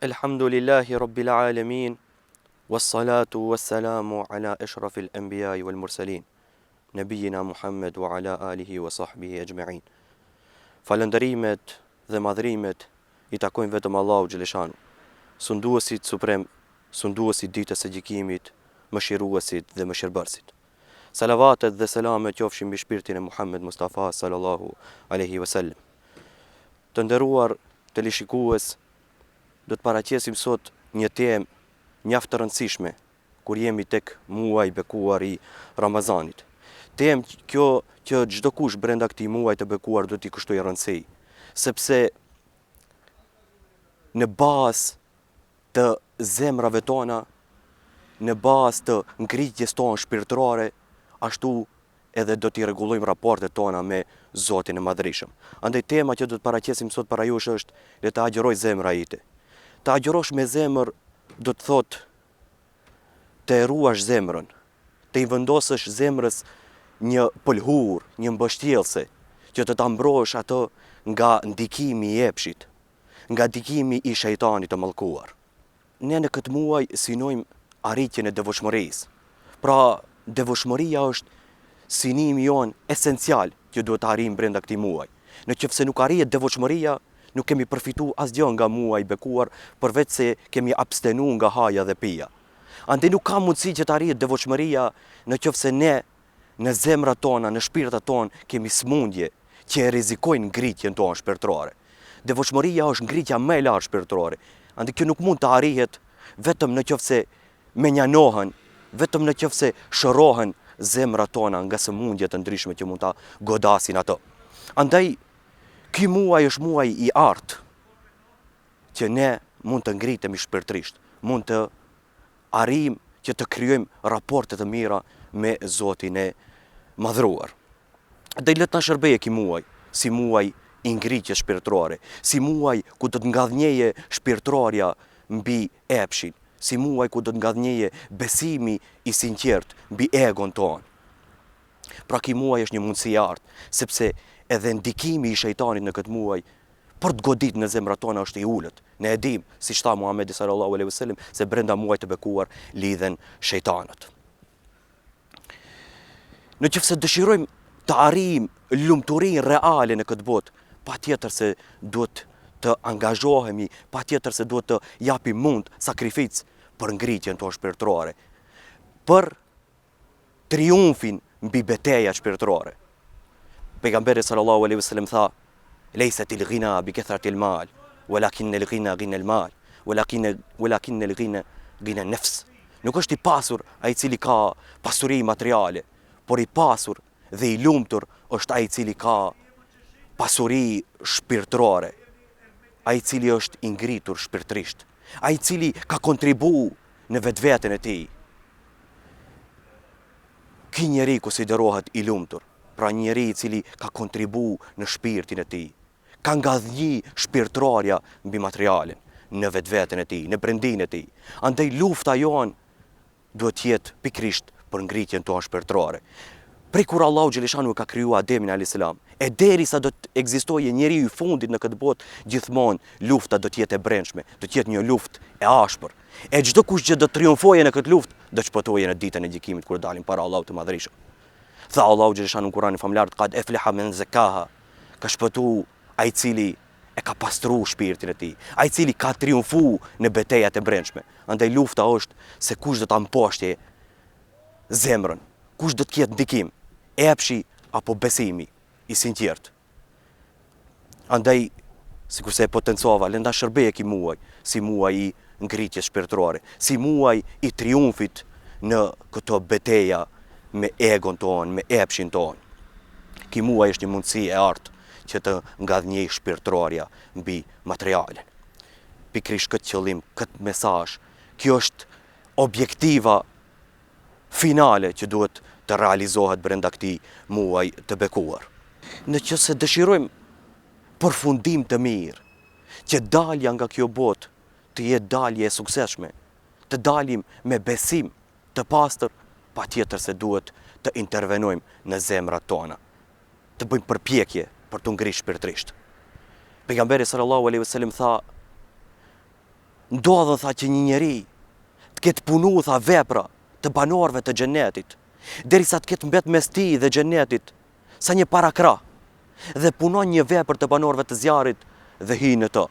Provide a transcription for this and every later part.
Elhamdulillahi Rabbil Alamin, wassalatu wassalamu ala ashrafil anbiya'i wal mursalin, nabiyina Muhammed wa ala alihi wa sahbihi ajma'in. Falënderimet dhe madhrimet i takojnë vetëm Allahu xhaleshanu, sunduesit suprem, sunduesit ditës së gjykimit, mëshiruesit dhe mëshirbërësit. Salavatet dhe selamet qofshin mbi shpirtin e Muhammed Mustafa sallallahu alaihi wasallam. Të nderuar teleshikues, do të paraqesim sot një temë mjaft të rëndësishme kur jemi tek muaji i bekuar i Ramazanit. Temë kjo që çdo kush brenda këtij muaji të bekuar do t'i kushtojë rëndësi, sepse në bazë të zemrave tona, në bazë të ngritjes tonë shpirtërore, ashtu edhe do t'i rregullojmë raportet tona me Zotin e Madhërisëm. Andaj tema që do të paraqesim sot para jush është le të agjëroj zemra ite. Të agjërosh me zemër do të thotë të ruash zemrën, të i vendosësh zemrës një pëlhur, një mbështjellse, që të ta mbrosh ato nga ndikimi i epshit, nga ndikimi i shejtanit të mallkuar. Ne në këtë muaj synojmë arritjen e devotshmërisë. Pra, devotshmëria është synimi jon esencial që duhet të arrijmë brenda këtij muaji. Nëse nuk arrihet devotshmëria, nuk kemi përfitu asgjë nga muaji i bekuar, përveç se kemi abstenu nga haja dhe pija. Andaj nuk ka mundësi që të arrihet devotshmëria nëse ne në zemrat tona, në shpirtat tonë kemi smundje që e rrezikojnë ngritjen tonë shpirtërore. Devotshmëria është ngritja më e lartë shpirtërore. Andaj kjo nuk mund të arrihet vetëm nëse menjanohen, vetëm nëse shërohen zemrat tona nga sëmundjet të ndryshme që mund ta godasin ato. Andaj ky muaj është muaj i artë që ne mund të ngritemi shpirtërisht, mund të arrijmë që të krijojmë raporte të mira me Zotin e Madhëruar. Dhe le të na shërbejë ky muaj si muaj i ngritjes shpirtërore, si muaj ku do të ngadhnjeje shpirtërorja mbi epshin, si muaj ku do të ngadhnjeje besimi i sinqert mbi egon tonë. Pra ky muaj është një mundësi e artë, sepse edhe ndikimi i shejtanit në këtë muaj për të godit në zemrat tona është i ulët. Ne e dim, siç tha Muhamedi sallallahu alaihi wasallam, se brenda muajit të bekuar lidhen shejtanët. Nëse dëshirojmë të arrijmë lumturinë reale në këtë botë, patjetër se duhet të angazhohemi, patjetër se duhet të japim mund sakrificë për ngritjen tonë shpirtërore, për triumfin mbi betejat shpirtërore. Pejgamberi sallallahu alaihi wasallam tha: "Leysat al-ghina bi kathrati al-mal, walakin al-ghina ghina al-mal, walakin al-ghina ghina an-nafs." Nuk është i pasur ai i cili ka pasuri materiale, por i pasur dhe i lumtur është ai i cili ka pasuri shpirtërore, ai i cili është i ngritur shpirtërisht, ai i cili ka kontribuar në vetveten e tij. Ky njeri konsiderohet i lumtur. Pra njeri i cili ka kontribu në shpirtin e tij, ka ngadhnjë shpirtërorja mbi materialin, në vetveten e tij, në brendin e tij. Andaj lufta jon duhet jetë pikrisht për ngritjen tonë shpirtërore. Prej kur Allahu xhaleshanu ka krijuar Ademin alayhis salam, e derisa do të ekzistojë njeriu i fundit në këtë botë, gjithmonë lufta do të jetë e brendshme, do të jetë një luftë e ashpër. E çdo kush që do të triumfojë në këtë luftë, do të shpëtojë në ditën e gjykimit kur dalim para Allahut të Madhërisëm. Tha Allahu xhaleshanu në Kur'anin famlar, qad aflaha man zakaha, ka shpëtu ai i cili e ka pastruar shpirtin e tij, ai i cili ka triumfuar në betejat e brendshme. Andaj lufta është se kush do ta mposhtje zemrën, kush do të ketë ndikim, epshi apo besimi i sinqert. Andaj, sikurse e potencova, le nda shërbejë ky muaj si muaj i ngritjes shpirtërore, si muaj i triumfit në këto beteja me egon tonë, me epshin tonë. Ky muaj është një mundësi e artë që të ngadhnjej shpirtërorja mbi materialin. Pikrisht këtë qëllim, këtë mesazh, kjo është objektiva finale që duhet të realizohet brenda këtij muaji të bekuar. Nëse dëshirojmë përfundim të mirë, që dalja nga kjo botë të jetë dalje e suksesshme, të dalim me besim të pastër, patjetër se duhet të intervenojmë në zemrat tona, të bëjmë përpjekje për të ngritur shpirtërisht. Pejgamberi sallallahu alaihi wasallam tha: ndodhën tha që një njeri të ketë punu tha vepra të banorëve të xhenetit, derisa të ketë mbet mes tij dhe xhenetit sa një parakra, dhe punon një vepër të banorëve të zjarrit dhe hi në të.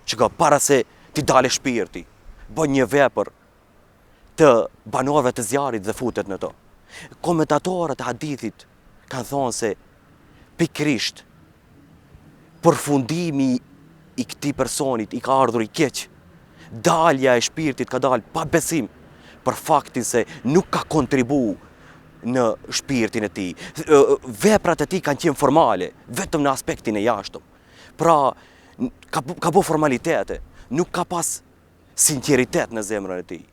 Që ka para se ti dale shpirti, bën një vepër të banorëve të zjarrit dhe futet në to. Komentatorët e hadithit kanë thonë se pikrisht përfundimi i këtij personit i ka ardhur i keq. Dalja e shpirtit ka dalë pa besim për faktin se nuk ka kontribu në shpirtin e tij. Veprat e tij kanë qenë formale, vetëm në aspektin e jashtëm. Pra, ka bo formalitete, nuk ka pas sinqeritet në zemrën e tij.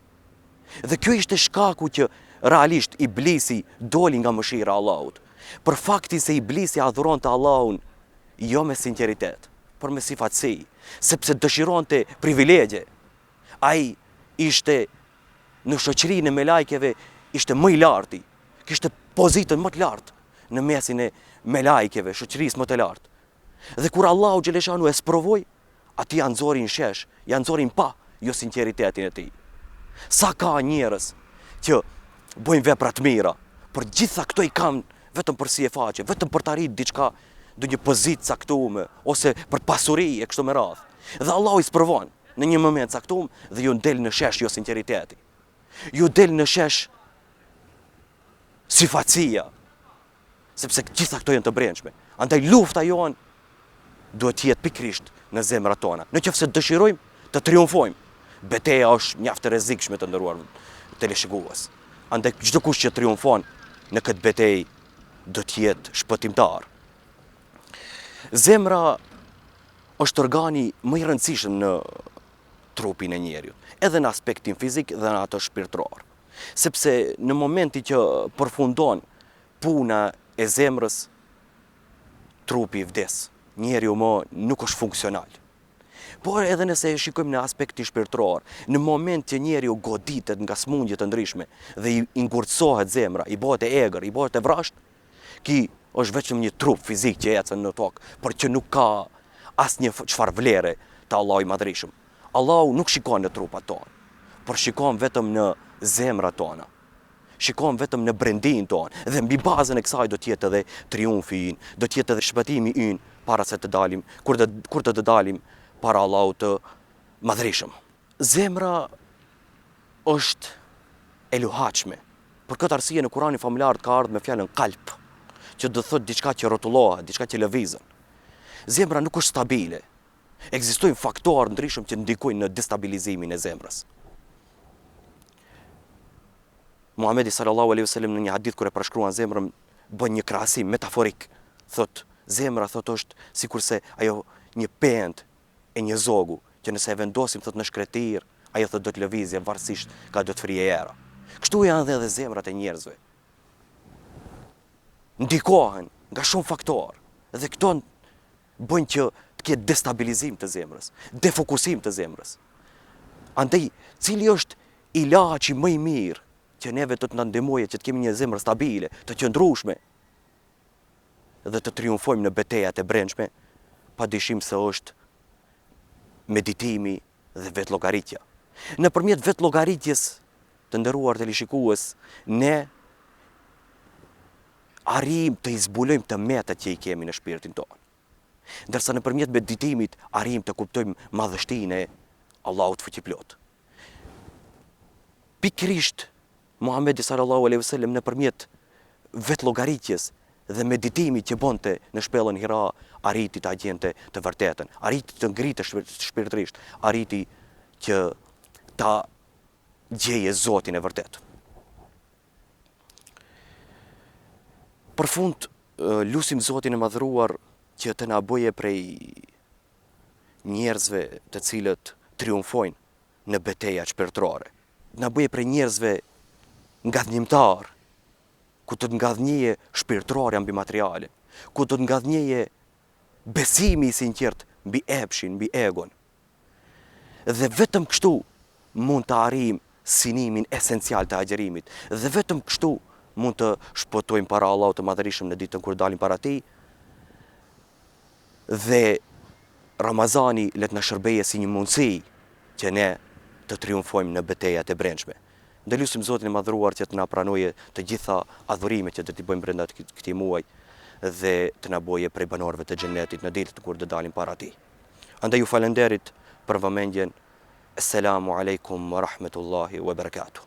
Dhe kjo ishte shkaku që realisht Iblisi doli nga mëshira e Allahut. Për faktin se Iblisi adhuronte Allahun jo me sinqeritet, por me sifatësi, sepse dëshironte privilegje. Ai ishte në shoqërinë e melajkeve, ishte më i larti, kishte pozitën më të lartë në mesin e melajkeve, shoqërisë më të lartë. Dhe kur Allahu xhaleshanu e sprovoi, ati janë nxorin shesh, janë nxorin pa jo sinqeritetin e tij. Sa ka njerëz që bojnë vepra të mira, por gjitha këto i kanë vetëm për si e faqe, vetëm për të arritur diçka, ndonjë pozitë caktuar ose për pasuri e kështu me radhë. Dhe Allahu i sprovon në një moment caktuar dhe ju del në shesh jo sinqeriteti. Ju del në shesh sifatësia, sepse gjitha këto janë të brendshme. Andaj lufta jonë duhet të jetë pikrisht në zemrat tona. Nëse dëshirojmë të triumfojmë, betejë është mjaft e rrezikshme të nderuar teleshikues. Andaj çdo kush që triumfon në këtë betejë do të jetë shpëtimtar. Zemra është organi më i rëndësishëm në trupin e njeriut, edhe në aspektin fizik dhe në ato shpirtëror. Sepse në momenti që përfundon puna e zemrës, trupi vdes, njeriu më nuk është funksional. Por edhe nëse e shikojmë në aspektin shpirtëror, në moment që njeriu goditet nga smundje të ndryshme dhe i ngurtësohet zemra, i bëhet e egër, i bëhet e vrasht, ki është vetëm një trup fizik që ecën në tokë, por që nuk ka asnjë çfarë vlere të Allahu i Madhërisëm. Allahu nuk shikon në trupat tonë, por shikon vetëm në zemrat tona. Shikon vetëm në brendin tonë, dhe mbi bazën e kësaj do të jetë edhe triumfi ynë, do të jetë edhe shpëtimi ynë para se të dalim, kur të dalim para Allahut të Madhërisëm. Zemra është e luhatshme. Për këtë arsye në Kur'anin famuljar ka ardhur me fjalën qalb, që do thotë diçka që rrotullohet, diçka që lëvizën. Zemra nuk është stabile. Ekzistojnë faktorë ndryshëm që ndikojnë në destabilizimin e zemrës. Muhamedi sallallahu alaihi wasallam në një hadith kur e përshkruan zemrën bën një krahasim metaforik. Thot, zemra thot është sikurse ajo një pend e një zogu, që nëse e vendosim thot në shkretir, ajo thot do të lëvizje varësisht ka do të frije era. Kështu janë edhe zemrat e njerëzve. Ndikohen nga shumë faktorë dhe këto bëjnë që të ketë destabilizim të zemrës, defokusim të zemrës. Andaj, cili është ilaçi më i mirë që neve të na ndihmojë që të kemi një zemër stabile, të qëndrueshme dhe të triumfojmë në betejat e brendshme, padyshim se është meditimi dhe vetlllogaritja. Nëpërmjet vetlllogaritjes, të nderuar teleshikues, ne arrijmë të izbulojmë të metat që i kemi në shpirtin tonë. Ndërsa nëpërmjet meditimit arrijmë të kuptojmë madhështinë e Allahut fuqiplot. Pikrisht Muhamedi sallallahu alaihi wasallam nëpërmjet vetlllogaritjes dhe meditimit që bonte në shpellën Hira, arriti ta gjente të vërtetën, arriti të ngritë shpirtërisht, arriti që ta gjeje Zotin e vërtet. Për fund, lutim Zotin e Madhëruar që të na bëje prej njerëzve të cilët triumfojnë në beteja shpirtërore. Na bëje prej njerëzve ngadhnjimtar, ku të ngadhnjeje shpirtërore mbi materiale, ku të ngadhnjeje besimi i sinqert mbi epshin, mbi egon. Dhe vetëm kështu mund të arrijmë sinimin esencial të agjerimit, dhe vetëm kështu mund të shpëtojmë para Allahut të Madhërisëm në ditën kur dalim para tij, dhe Ramazani let na shërbeje si një mundësi që ne të triumfojmë në betejat e brendshme. Dhe lutim Zotin e Madhëruar që të na pranojë të gjitha adhurimet që do t'i bëjmë brenda këtij muaji dhe të na bëjë prej banorëve të xhenetit në ditën kur do dalim para tij. Andaj ju falenderit për vëmendjen. Assalamu alaikum wa rahmetullahi wa barakatuh.